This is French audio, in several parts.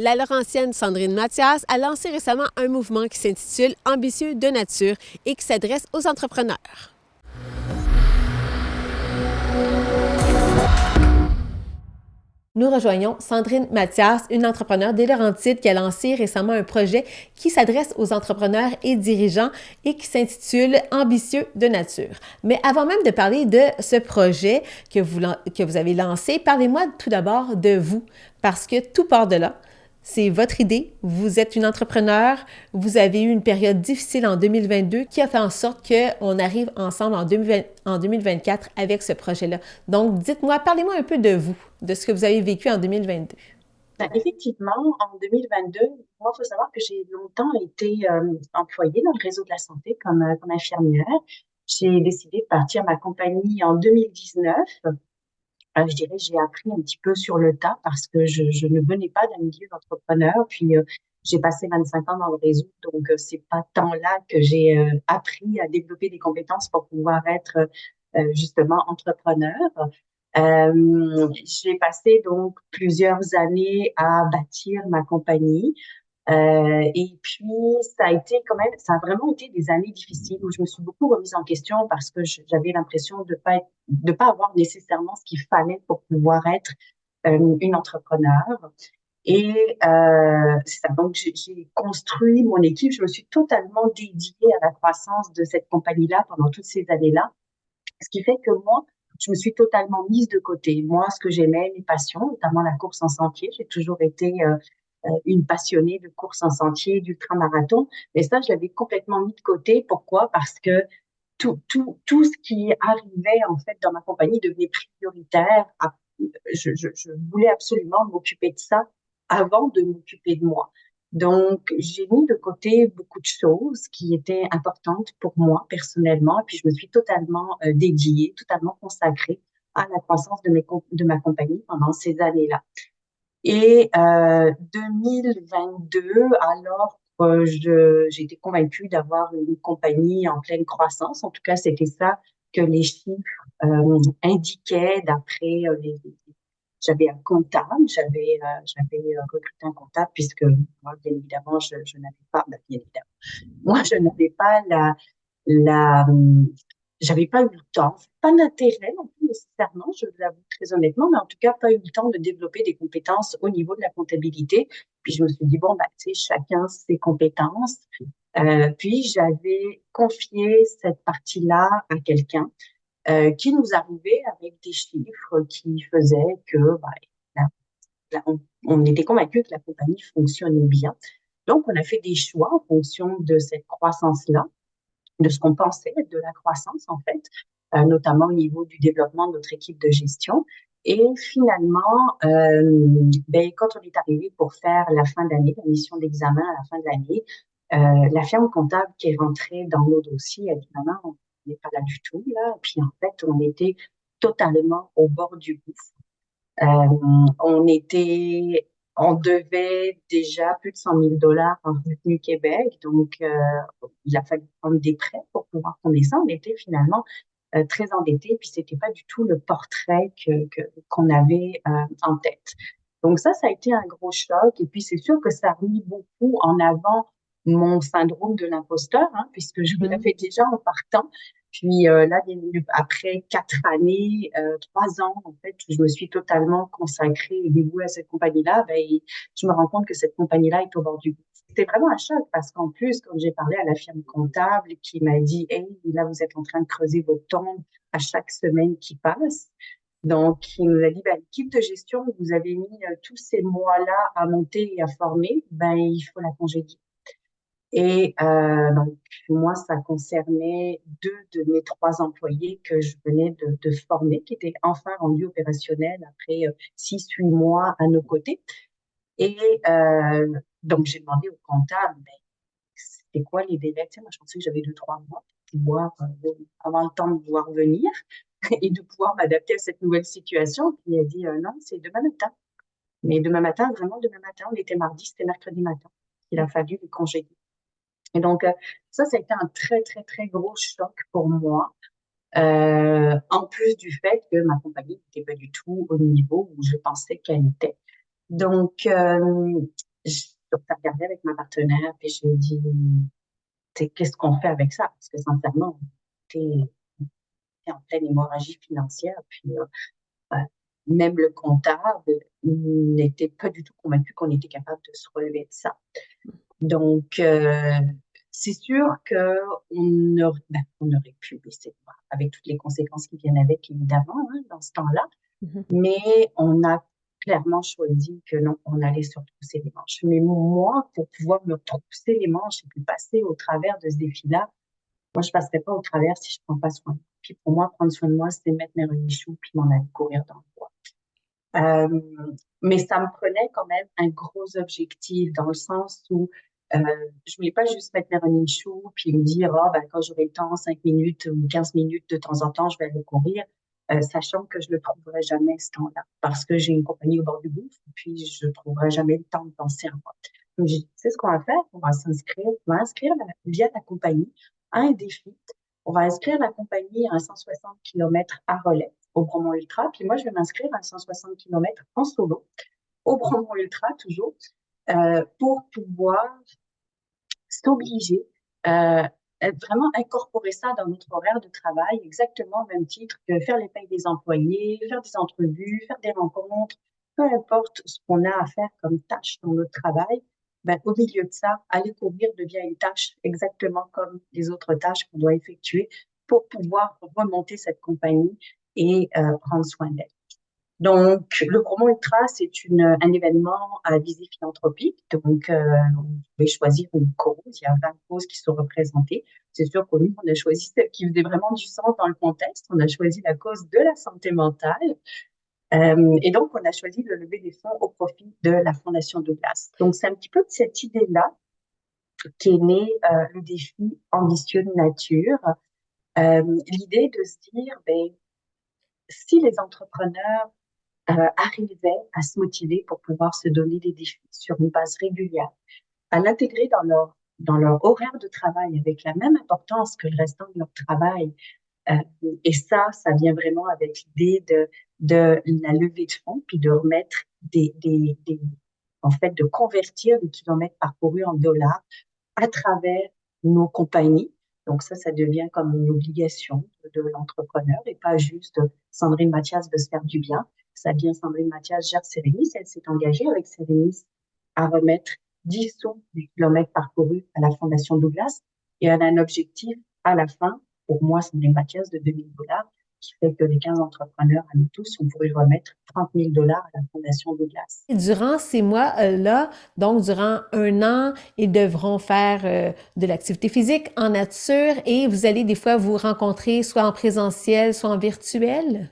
La Laurentienne Sandrine Mathias a lancé récemment un mouvement qui s'intitule Ambitieux de nature et qui s'adresse aux entrepreneurs. Nous rejoignons Sandrine Mathias, une entrepreneure des Laurentides qui a lancé récemment un projet qui s'adresse aux entrepreneurs et dirigeants et qui s'intitule Ambitieux de nature. Mais avant même de parler de ce projet que vous avez lancé, parlez-moi tout d'abord de vous, parce que tout part de là. C'est votre idée, vous êtes une entrepreneur, vous avez eu une période difficile en 2022 qui a fait en sorte qu'on arrive ensemble en 2024 avec ce projet-là. Donc, dites-moi, parlez-moi un peu de vous, de ce que vous avez vécu en 2022. Effectivement, en 2022, moi, il faut savoir que j'ai longtemps été employée dans le réseau de la santé comme infirmière. J'ai décidé de partir ma compagnie en 2019. Je dirais, j'ai appris un petit peu sur le tas parce que je ne venais pas d'un milieu d'entrepreneur. Puis, j'ai passé 25 ans dans le réseau, donc c'est pas tant là que j'ai appris à développer des compétences pour pouvoir être justement entrepreneur. J'ai passé donc plusieurs années à bâtir ma compagnie. Et puis, ça a été quand même, ça a vraiment été des années difficiles où je me suis beaucoup remise en question parce que j'avais l'impression de pas avoir nécessairement ce qu'il fallait pour pouvoir être une entrepreneur. Et c'est ça. Donc, j'ai construit mon équipe. Je me suis totalement dédiée à la croissance de cette compagnie-là pendant toutes ces années-là. Ce qui fait que moi, je me suis totalement mise de côté. Moi, ce que j'aimais, mes passions, notamment la course en sentier, j'ai toujours été une passionnée de course en sentier, d'ultramarathon. Mais ça, je l'avais complètement mis de côté. Pourquoi? Parce que tout ce qui arrivait, en fait, dans ma compagnie devenait prioritaire. Je voulais absolument m'occuper de ça avant de m'occuper de moi. Donc, j'ai mis de côté beaucoup de choses qui étaient importantes pour moi personnellement, et puis je me suis totalement dédiée, totalement consacrée à la croissance de ma compagnie pendant ces années-là. Et 2022, alors j'ai été convaincue d'avoir une compagnie en pleine croissance. En tout cas, c'était ça que les chiffres indiquaient d'après j'avais un comptable, j'avais recruté un comptable puisque moi, bien évidemment, je n'avais pas, ben, bien évidemment, moi, je n'avais pas la, j'avais pas eu le temps, pas d'intérêt non plus nécessairement, je l'avoue très honnêtement, mais en tout cas, pas eu le temps de développer des compétences au niveau de la comptabilité. Puis je me suis dit, bon, bah, tu sais, chacun ses compétences. Puis j'avais confié cette partie-là à quelqu'un qui nous arrivait avec des chiffres qui faisaient que bah, la- on était convaincus que la compagnie fonctionnait bien. Donc, on a fait des choix en fonction de cette croissance-là, de ce qu'on pensait être de la croissance, en fait, notamment au niveau du développement de notre équipe de gestion. Et finalement, ben, quand on est arrivé pour faire la fin d'année, la mission d'examen à la fin de l'année, la firme comptable qui est rentrée dans nos dossiers a dit, maman, on n'est pas là du tout, là. Puis en fait, on était totalement au bord du gouffre. On était, on devait déjà plus de 100 000 $ en revenu Québec, donc il a fallu prendre des prêts pour pouvoir prendre ça. On était finalement très endettés, puis c'était pas du tout le portrait qu'on avait en tête. Donc ça a été un gros choc. Et puis c'est sûr que ça a mis beaucoup en avant mon syndrome de l'imposteur, hein, puisque je l'avais déjà en partant. Puis là, après 4 années, 3 ans, en fait, je me suis totalement consacrée et dévouée à cette compagnie-là. Ben, je me rends compte que cette compagnie-là est au bord du gouffre. C'était vraiment un choc parce qu'en plus, quand j'ai parlé à la firme comptable qui m'a dit, hey, là, vous êtes en train de creuser votre tombe à chaque semaine qui passe. Donc, il nous a dit, ben, l'équipe de gestion, vous avez mis tous ces mois-là à monter et à former, ben, il faut la congédier. Et donc, moi, ça concernait 2 de mes 3 employés que je venais de former, qui étaient enfin rendus opérationnels après 6, 8 mois à nos côtés. Et donc, j'ai demandé au comptable, ben, c'était quoi les délais? Tu sais, moi, je pensais que j'avais 2, 3 mois pour pouvoir avoir le temps de pouvoir venir et de pouvoir m'adapter à cette nouvelle situation. Puis il a dit, non, c'est demain matin. Mais demain matin, vraiment demain matin, on était mardi, c'était mercredi matin. Il a fallu les congédier. Et donc, ça a été un très, très, très gros choc pour moi. En plus du fait que ma compagnie n'était pas du tout au niveau où je pensais qu'elle était. Donc, je regardais avec ma partenaire, puis je lui ai dit, qu'est-ce qu'on fait avec ça? Parce que sincèrement, t'es en pleine hémorragie financière, puis euh, même le comptable n'était pas du tout convaincu qu'on était capable de se relever de ça. Donc, c'est sûr on aurait pu baisser le bras, avec toutes les conséquences qui viennent avec, évidemment, hein, dans ce temps-là. Mhm. Mais on a clairement choisi que non, on allait se retrousser les manches. Mais moi, pour pouvoir me retrousser les manches et puis passer au travers de ce défi-là, moi, je passerai pas au travers si je prends pas soin de moi. Puis pour moi, prendre soin de moi, c'est mettre mes renichous puis m'en aller courir dans le bois. Euh, mais ça me prenait quand même un gros objectif dans le sens où euh, je voulais pas juste mettre mes running shoes puis me dire, oh, ben, quand j'aurai le temps, 5 minutes ou 15 minutes de temps en temps, je vais aller courir, sachant que je le trouverai jamais ce temps-là parce que j'ai une compagnie au bord du gouffre puis je trouverai jamais le temps de penser à moi. Donc, j'ai dit, c'est ce qu'on va faire, on va inscrire via la compagnie à un défi. On va inscrire la compagnie à un 160 km à relais au Bromont Ultra. Puis moi, je vais m'inscrire à 160 km en solo, au Bromont Ultra toujours, pour pouvoir s'obliger, euh, vraiment incorporer ça dans notre horaire de travail, exactement au même titre que faire les payes des employés, faire des entrevues, faire des rencontres, peu importe ce qu'on a à faire comme tâche dans notre travail, ben, au milieu de ça, aller courir devient une tâche exactement comme les autres tâches qu'on doit effectuer pour pouvoir remonter cette compagnie et prendre soin d'elle. Donc, le Promo Ultra, c'est un événement à visée philanthropique. Donc, vous pouvez choisir une cause. Il y a 20 causes qui sont représentées. C'est sûr que nous, on a choisi celle qui faisait vraiment du sens dans le contexte. On a choisi la cause de la santé mentale. Et donc, on a choisi de lever des fonds au profit de la Fondation Douglas. Donc, c'est un petit peu de cette idée-là qu'est né le défi ambitieux de nature. L'idée de se dire, ben, si les entrepreneurs arrivaient à se motiver pour pouvoir se donner des défis sur une base régulière, à l'intégrer dans leur horaire de travail avec la même importance que le restant de leur travail. Euh, et ça vient vraiment avec l'idée de la levée de fonds, puis de remettre en fait, de convertir les kilomètres parcourus en dollars à travers nos compagnies. Donc ça devient comme une obligation de l'entrepreneur et pas juste Sandrine Mathias veut se faire du bien. Ça vient Sandrine Mathias gère Sérénis. Elle s'est engagée avec Sérénis à remettre 10 sous du kilomètre parcouru à la Fondation Douglas et elle a un objectif à la fin, pour moi, Sandrine Mathias, de 2 000 $, qui fait que les 15 entrepreneurs, à nous tous, on pourrait remettre 30 000 $ à la Fondation Douglas. Durant ces mois-là, donc durant un an, ils devront faire de l'activité physique en nature et vous allez des fois vous rencontrer soit en présentiel, soit en virtuel.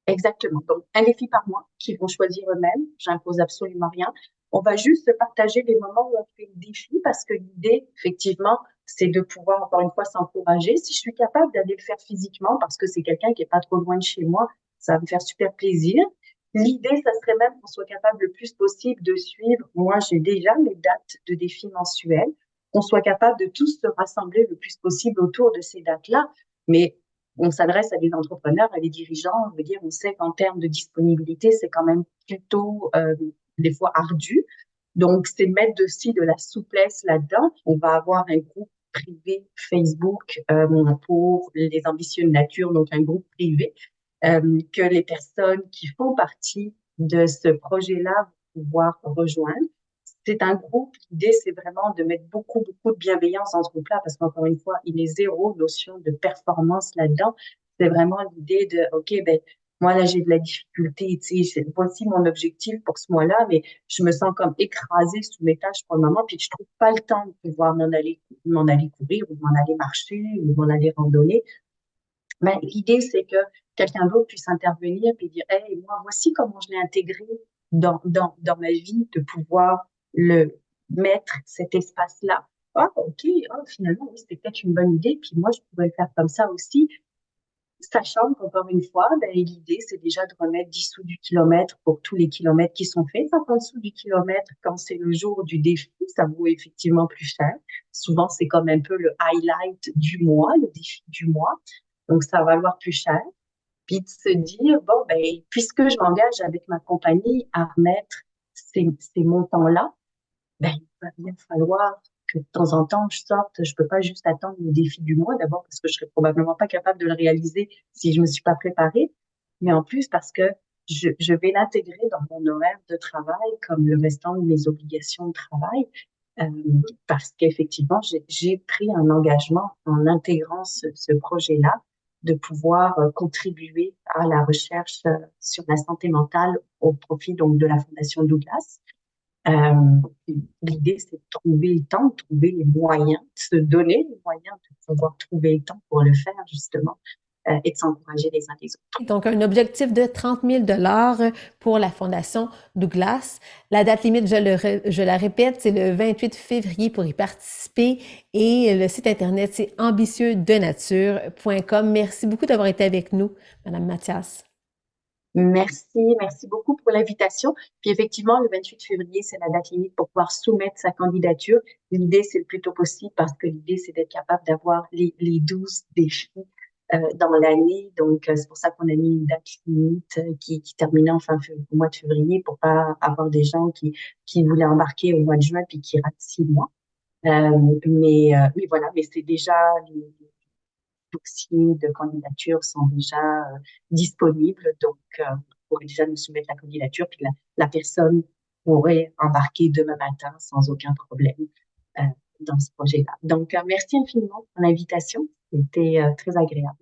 Exactement. Donc, un défi par mois qu'ils vont choisir eux-mêmes. J'impose absolument rien. On va juste partager les moments où on fait le défi parce que l'idée, effectivement, c'est de pouvoir, encore une fois, s'encourager. Si je suis capable d'aller le faire physiquement parce que c'est quelqu'un qui est pas trop loin de chez moi, ça va me faire super plaisir. L'idée, ça serait même qu'on soit capable le plus possible de suivre. Moi, j'ai déjà mes dates de défis mensuels. Qu'on soit capable de tous se rassembler le plus possible autour de ces dates-là. Mais on s'adresse à des entrepreneurs, à des dirigeants, on veut dire, on sait qu'en termes de disponibilité, c'est quand même plutôt des fois ardu. Donc, c'est mettre aussi de la souplesse là-dedans. On va avoir un groupe privé Facebook pour les ambitieux de nature, donc un groupe privé que les personnes qui font partie de ce projet-là vont pouvoir rejoindre. C'est un groupe, l'idée, c'est vraiment de mettre beaucoup, beaucoup de bienveillance dans ce groupe-là, parce qu'encore une fois, il est zéro notion de performance là-dedans. C'est vraiment l'idée de, OK, ben, moi, là, j'ai de la difficulté, tu sais, voici mon objectif pour ce mois-là, mais je me sens comme écrasée sous mes tâches pour le moment, puis je trouve pas le temps de pouvoir m'en aller courir, ou m'en aller marcher, ou m'en aller randonner. Mais l'idée, c'est que quelqu'un d'autre puisse intervenir et dire, hey, moi, voici comment je l'ai intégré dans ma vie, de pouvoir le mettre cet espace-là. Ah, OK, ah, finalement, oui, c'était peut-être une bonne idée, puis moi, je pourrais le faire comme ça aussi, sachant qu'encore une fois, ben, l'idée, c'est déjà de remettre 10 sous du kilomètre pour tous les kilomètres qui sont faits. 50 sous du kilomètre, quand c'est le jour du défi, ça vaut effectivement plus cher. Souvent, c'est comme un peu le highlight du mois, le défi du mois. Donc, ça va valoir plus cher. Puis de se dire, bon, ben, puisque je m'engage avec ma compagnie à remettre ces montants-là, ben, il va bien falloir que de temps en temps, je sorte. Je peux pas juste attendre le défi du mois, d'abord parce que je serais probablement pas capable de le réaliser si je me suis pas préparée, mais en plus parce que je vais l'intégrer dans mon horaire de travail comme le restant de mes obligations de travail, euh, parce qu'effectivement, j'ai pris un engagement en intégrant ce projet-là de pouvoir contribuer à la recherche sur la santé mentale au profit donc de la Fondation Douglas. Euh, L'idée, c'est de trouver le temps, de trouver les moyens, de se donner les moyens de pouvoir trouver le temps pour le faire, justement, et de s'encourager les uns les autres. Donc, un objectif de 30 000 pour la Fondation Douglas. La date limite, je la répète, c'est le 28 février pour y participer et le site Internet, c'est ambitieuxdenature.com. Merci beaucoup d'avoir été avec nous, Madame Mathias. Merci beaucoup pour l'invitation. Puis effectivement, le 28 février, c'est la date limite pour pouvoir soumettre sa candidature. L'idée, c'est le plus tôt possible parce que l'idée, c'est d'être capable d'avoir les 12 défis dans l'année. Donc, c'est pour ça qu'on a mis une date limite qui terminait au mois de février pour pas avoir des gens qui voulaient embarquer au mois de juin puis qui ratent 6 mois. Mais voilà, mais c'est déjà les dossiers de candidature sont déjà disponibles. Donc, on pourrait déjà nous soumettre la candidature, puis la personne pourrait embarquer demain matin sans aucun problème euh, dans ce projet-là. Donc, merci infiniment pour l'invitation. C'était très agréable.